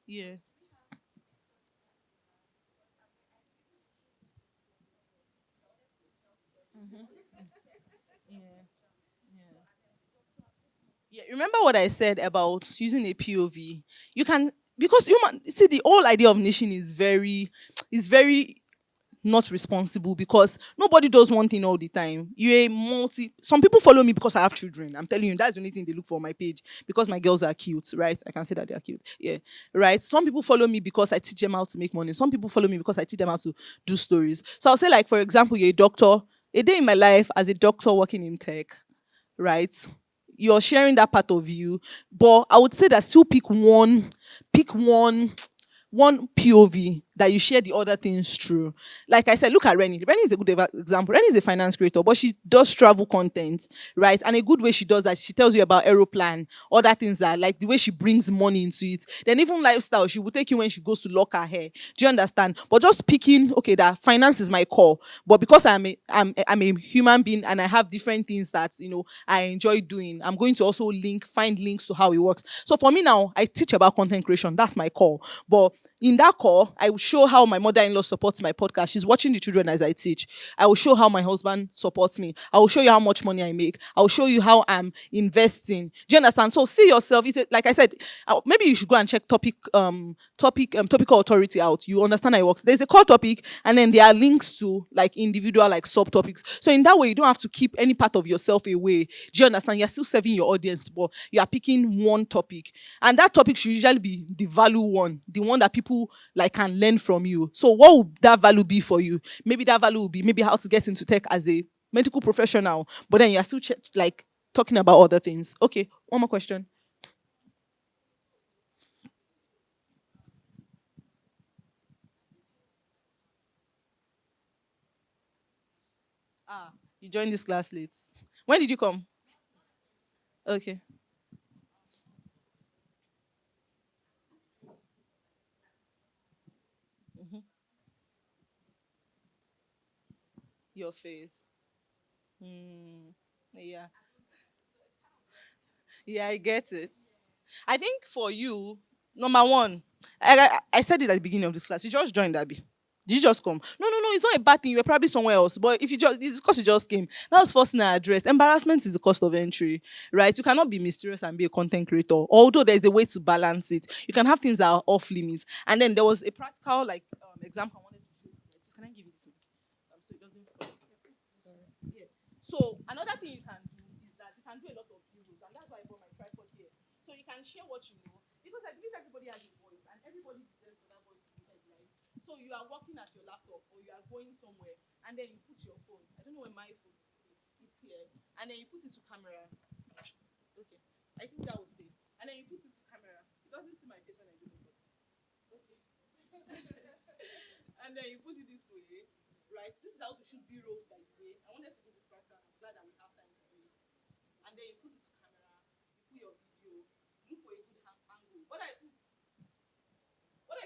Yeah. Yeah. Yeah. Yeah, remember what I said about using a POV? You can because human see the whole idea of nation is very not responsible because nobody does one thing all the time. You're a multi some people follow me because I have children. I'm telling you, that's the only thing they look for on my page because my girls are cute, right? I can say that they are cute. Yeah. Right. Some people follow me because I teach them how to make money. Some people follow me because I teach them how to do stories. So I'll say, like, for example, you're a doctor, a day in my life as a doctor working in tech, right? You're sharing that part of you, but I would say that still pick one POV that you share the other things through. Like I said, look at Rennie. Rennie is a good example. Rennie is a finance creator, but she does travel content, right? And a good way she does that, she tells you about Aeroplan, other things that, like the way she brings money into it. Then even lifestyle, she will take you when she goes to lock her hair. Do you understand? But just picking, okay, that finance is my core, but because I'm a human being and I have different things that I enjoy doing, I'm going to also find links to how it works. So for me now, I teach about content creation. That's my core. But in that call, I will show how my mother-in-law supports my podcast. She's watching the children as I teach. I will show how my husband supports me. I will show you how much money I make. I will show you how I'm investing. Do you understand? So see yourself. Like I said, maybe you should go and check topical authority out. You understand how it works. There's a core topic, and then there are links to like individual like subtopics. So in that way, you don't have to keep any part of yourself away. Do you understand? You're still serving your audience, but you are picking one topic, and that topic should usually be the value one, the one that people people like can learn from you. So what would that value be for you? Maybe that value will be maybe how to get into tech as a medical professional, but then you're still like talking about other things. Okay, one more question. Ah, you joined this class late. When did you come? Okay. Mhm. Your face. Hmm. Yeah. Yeah, I get it. I think for you, number one, I said it at the beginning of this class. You just joined Abby. Did you just come? No, no, no. It's not a bad thing. You were probably somewhere else. But if you just, it's because you just came. That was first thing I addressed. Embarrassment is the cost of entry, right? You cannot be mysterious and be a content creator. Although there's a way to balance it. You can have things that are off limits. And then there was a practical like example I wanted to show you guys. Can I give you this? So it doesn't. Sorry. Yeah. So another thing you can do is that you can do a lot of videos, and that's why I brought my tripod here. So you can share what you know, because I believe everybody has a voice, and everybody deserves for that voice to be heard, right? So you are working at your laptop, or you are going somewhere, and then you put your phone. I don't know where my phone is. It's here, and then you put it to camera. Okay, I think that was it. And then you put it to camera. It doesn't see my face when I do it. Okay. And then you put it this way, right? This is how to shoot B-rolls, by the way. I wanted to do this practical. I'm glad that we have time to do it. And then you put it to camera, you put your video, look for a good angle. What I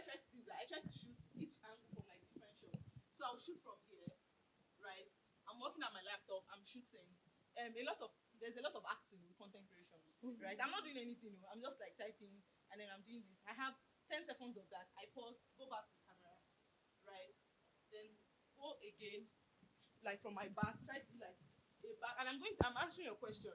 try to do is that I try to shoot each angle from like different shots. So I'll shoot from here, right? I'm working at my laptop, I'm shooting. There's a lot of acting in content creation, right? I'm not doing anything, I'm just like typing and then I'm doing this. I have 10 seconds of that. I pause, go back to the camera, right? Then go again, like from my back, try to do like a back, and I'm answering your question.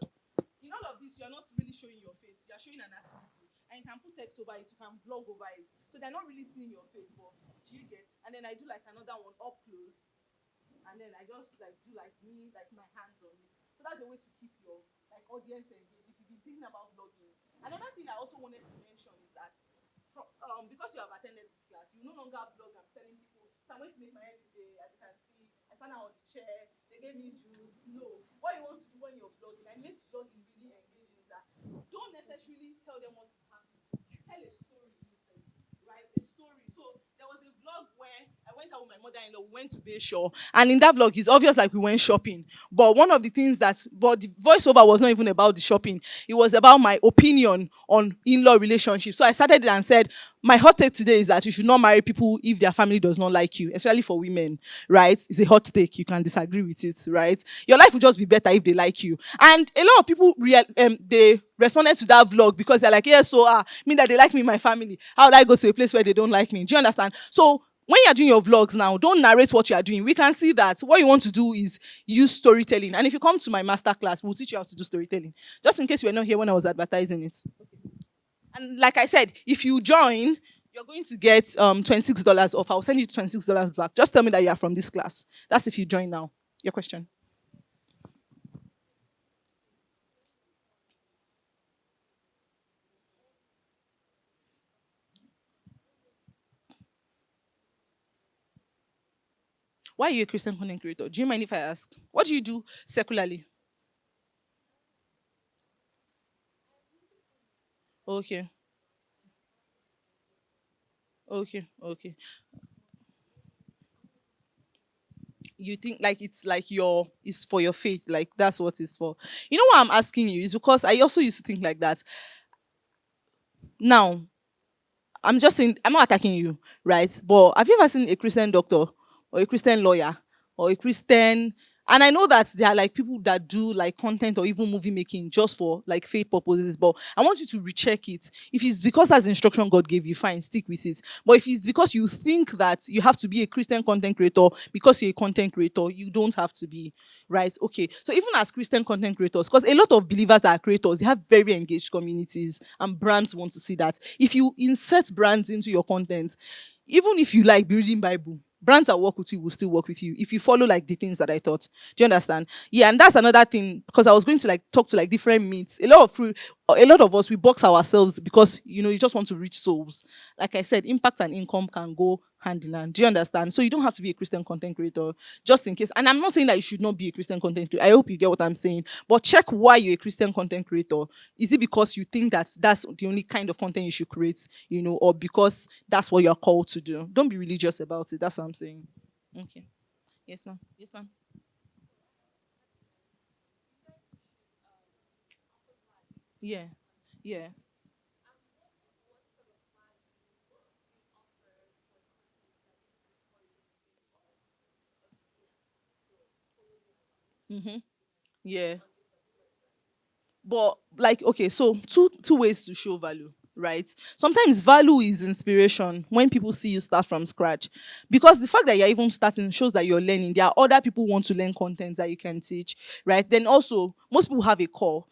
In all of this, you're not really showing your face, you're showing an activity. And you can put text over it, you can blog over it. So they're not really seeing your face, but do you get? And then I do like another one up close, and then I just like do like me, like my hands on it. So that's a way to keep your like audience engaged if you've been thinking about vlogging. Another thing I also wanted to mention is that because you have attended this class, you no longer vlog and telling people, so I'm going to make my hair today, as you can see, I sat down on the chair, they gave me juice. No. What you want to do when you're vlogging, and it makes vlogging really engaging, is that don't necessarily tell them what is happening. Tell a story instead, right? A story. So there was a vlog where I went out with my mother-in-law, we went to Bayshore, and in that vlog, it's obvious like we went shopping. But one of the things but the voiceover was not even about the shopping. It was about my opinion on in-law relationships. So I started it and said, my hot take today is that you should not marry people if their family does not like you, especially for women, right? It's a hot take. You can disagree with it, right? Your life will just be better if they like you. And a lot of people they responded to that vlog because they're like, yeah, so mean that they like me in my family. How would I go to a place where they don't like me? Do you understand? So when you're doing your vlogs now, don't narrate what you are doing. We can see that what you want to do is use storytelling. And if you come to my master class, we'll teach you how to do storytelling. Just in case you were not here when I was advertising it. And like I said, if you join, you're going to get $26 off. I'll send you $26 back. Just tell me that you are from this class. That's if you join now. Your question. Why are you a Christian content creator? Do you mind if I ask? What do you do secularly? Okay. Okay. Okay. You think like it's like it's for your faith, like that's what it's for. You know why I'm asking you is because I also used to think like that. Now, I'm just saying, I'm not attacking you, right? But have you ever seen a Christian doctor or a Christian lawyer or a Christian? And I know that there are like people that do like content or even movie making just for like faith purposes. But I want you to recheck it. If it's because that's the instruction God gave you, fine, stick with it. But if it's because you think that you have to be a Christian content creator because you're a content creator, you don't have to be, right? Okay. So even as Christian content creators, because a lot of believers that are creators, they have very engaged communities and brands want to see that. If you insert brands into your content, even if you like be reading Bible, brands that work with you will still work with you if you follow like the things that I taught. Do you understand? Yeah, and that's another thing because I was going to like talk to like different meets. A lot of a lot of us, we box ourselves because you just want to reach souls. Like I said, impact and income can go hand in hand. Do you understand? So you don't have to be a Christian content creator, just in case. And I'm not saying that you should not be a Christian content creator. I hope you get what I'm saying. But check why you're a Christian content creator. Is it because you think that's the only kind of content you should create, or because that's what you're called to do? Don't be religious about it. That's what I'm saying. Okay. Yes, ma'am. Yes, ma'am. Yeah. Yeah. Mm-hmm. Yeah. But like, okay, so two ways to show value, right? Sometimes value is inspiration when people see you start from scratch, because the fact that you're even starting shows that you're learning. There are other people who want to learn content that you can teach, right? Then also, most people have a core.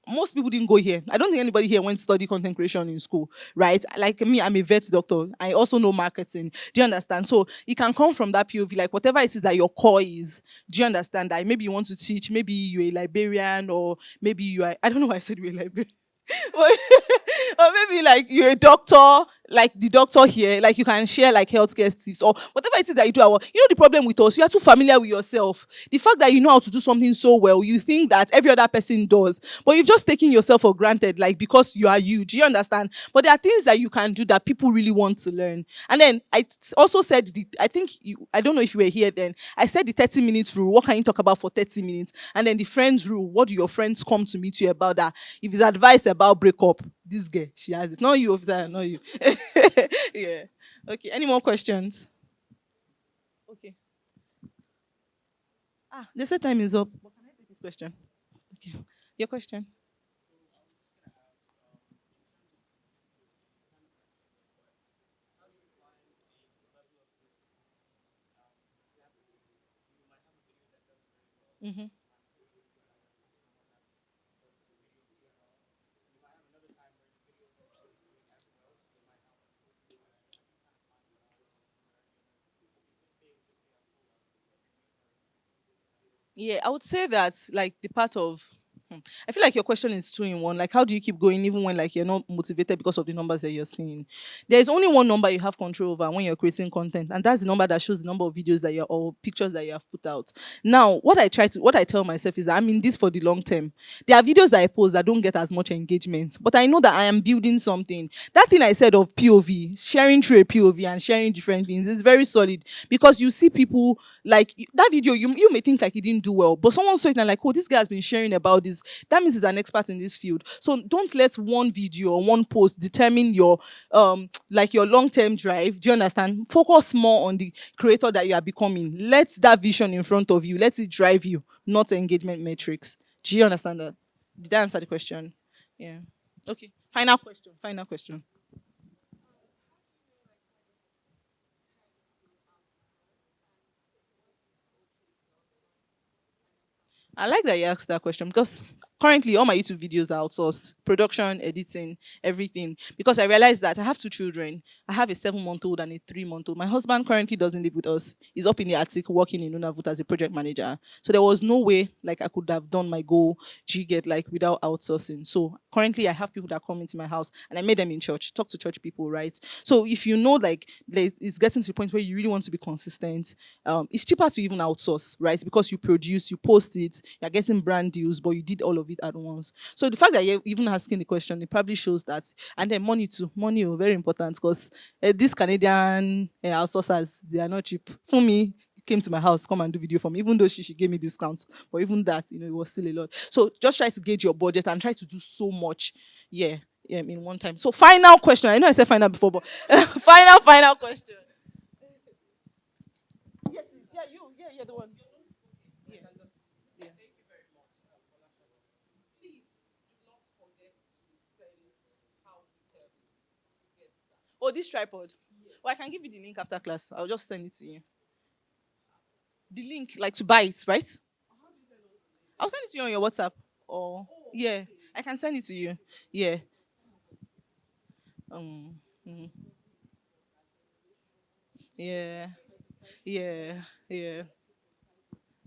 Most people didn't go here. I don't think anybody here went to study content creation in school, right? Like me, I'm a vet doctor. I also know marketing. Do you understand? So it can come from that POV, like whatever it is that your core is. Do you understand that? Maybe you want to teach, maybe you're a librarian, or maybe you are, I don't know why I said you're a librarian. Or maybe like you're a doctor, like the doctor here, like you can share like healthcare tips or whatever it is that you do. The problem with us, you are too familiar with yourself. The fact that you know how to do something so well, you think that every other person does, but you've just taken yourself for granted, like because you are you. Do you understand? But there are things that you can do that people really want to learn. And then also said, I think I don't know if you were here then. I said the 30 minutes rule. What can you talk about for 30 minutes? And then the friends rule. What do your friends come to meet you about that? If it's advice about breakup, this girl, she has it. Not you, officer, not you. Yeah. Okay. Any more questions? Okay. They said time is up. But can I take this question? Okay. Your question. Mm-hmm. Yeah, I would say that like the part of I feel like your question is two in one. Like, how do you keep going even when like you're not motivated because of the numbers that you're seeing? There's only one number you have control over when you're creating content, and that's the number that shows the number of videos that you're or pictures that you have put out. Now, what I tell myself is that I'm in this for the long term. There are videos that I post that don't get as much engagement, but I know that I am building something. That thing I said of POV, sharing through a POV and sharing different things is very solid, because you see people like that video, you may think like he didn't do well, but someone saw it and like, oh, this guy has been sharing about this. That means he's an expert in this field. So don't let one video or one post determine your like your long-term drive. Do you understand? Focus more on the creator that you are becoming. Let that vision in front of you, let it drive you, not engagement metrics. Do you understand that? Did I answer the question? Yeah. Okay. Final question. Final question. I like that you asked that question, because currently all my YouTube videos are outsourced, production, editing, everything. Because I realized that I have two children. I have a 7-month-old and a 3-month-old. My husband currently doesn't live with us. He's up in the attic working in Nunavut as a project manager. So there was no way like I could have done my goal G get like without outsourcing. So currently I have people that come into my house and I made them in church, talk to church people, right? So if you know like it's getting to the point where you really want to be consistent, it's cheaper to even outsource, right? Because you produce, you post it, you're getting brand deals, but you did all of it at once. So the fact that you're even asking the question, it probably shows that. And then money too, money is very important, because these Canadian outsourcers, they are not cheap. For me, came to my house, come and do video for me, even though she gave me discounts, but even that, it was still a lot. So just try to gauge your budget and try to do so much, yeah, in one time. So final question. I know I said final before, but final question. Yes, please. Yeah, yeah, the one. Yeah. Yeah. Oh, this tripod. Well, I can give you the link after class. I'll just send it to you. The link, like to buy it, right? I'll send it to you on your WhatsApp. Or yeah, I can send it to you. Yeah. Mm, yeah. Yeah. Yeah.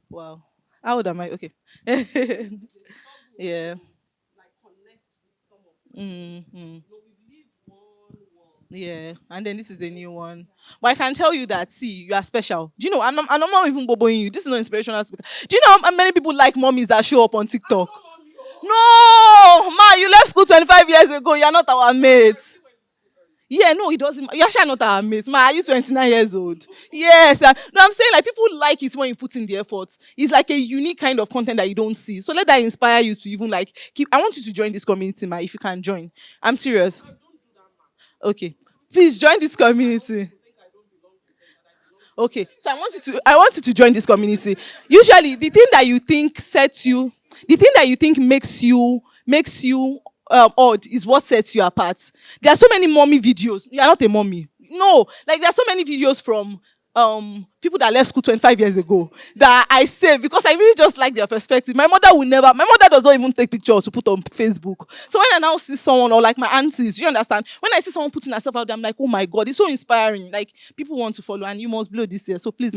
Wow. How old am I? Okay. Yeah. Mm. Yeah, and then this is the new one. But I can tell you that, see, you are special. Do you know? I'm not even boboing you. This is not inspirational speaker. Do you know how many people like mommies that show up on TikTok? No, ma, you left school 25 years ago. You're not our mate. Yeah, no, it doesn't. You're actually not our mate. Ma, are you 29 years old? Yes. No, I'm saying like people like it when you put in the effort. It's like a unique kind of content that you don't see. So let that inspire you to even like keep. I want you to join this community, ma, if you can join. I'm serious. Okay. Please join this community. Okay. So I want you to join this community. Usually the thing that you think sets you, the thing that you think makes you odd is what sets you apart. There are so many mommy videos. You are not a mommy. No, like there are so many videos from people that left school 25 years ago that I save because I really just like their perspective. My mother does not even take pictures to put on Facebook. So when I now see someone, or like my aunties, you understand, when I see someone putting herself out there, I'm like, oh my god, it's so inspiring. Like people want to follow, and you must blow this year. So please,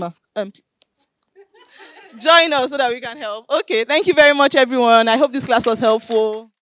join us so that we can help. Okay, thank you very much, everyone. I hope this class was helpful.